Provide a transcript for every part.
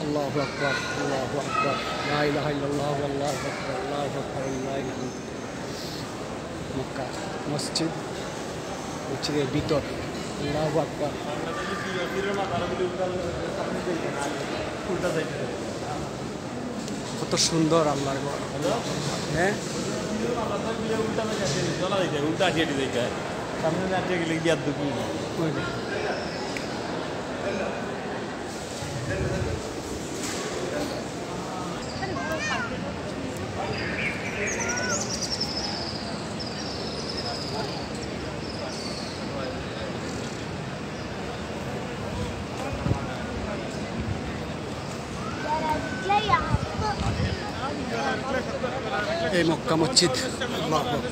আল্লাহু আকবার, আল্লাহু আকবার, লা ইলাহা ইল্লাল্লাহ, আল্লাহু আকবার, আল্লাহু আকবার, লিল্লাহিল হামদ। মক্কা মসজিদ, মসজিদের ভিতর। আল্লাহু আকবার। কত সুন্দর আল্লাহর ঘর। হ্যাঁ, এই মক্কা মসজিদ। আল্লাহু আকবার।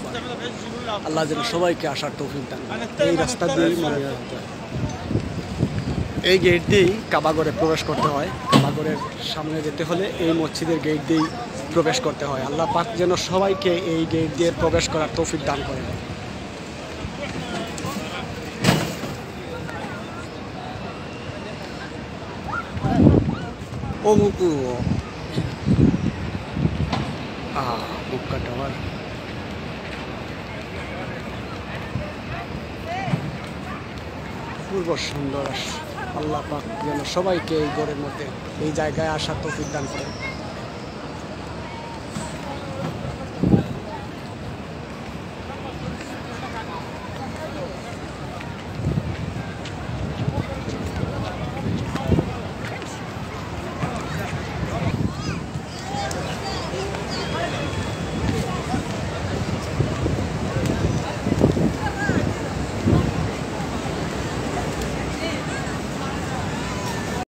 আল্লাহ যেন সবাইকে আসার তৌফিক দান করেন। এই রাস্তা দিয়েই মনে হয় এই গেট দিয়েই কাবাগরে প্রবেশ করতে হয়। কাবাগরের সামনে যেতে হলে এই মসজিদের গেট দিয়েই প্রবেশ করতে হয়। আল্লাহ পাক যেন সবাইকে এই গেট দিয়ে প্রবেশ করার তৌফিক দান করেন। ও মুকু মক্কা টাওয়ার। পূর্ব সুন্দর। আল্লাহ পাক যেন সবাইকে এই ঘরের মধ্যে এই জায়গায় আসার তৌফিক দান করেন।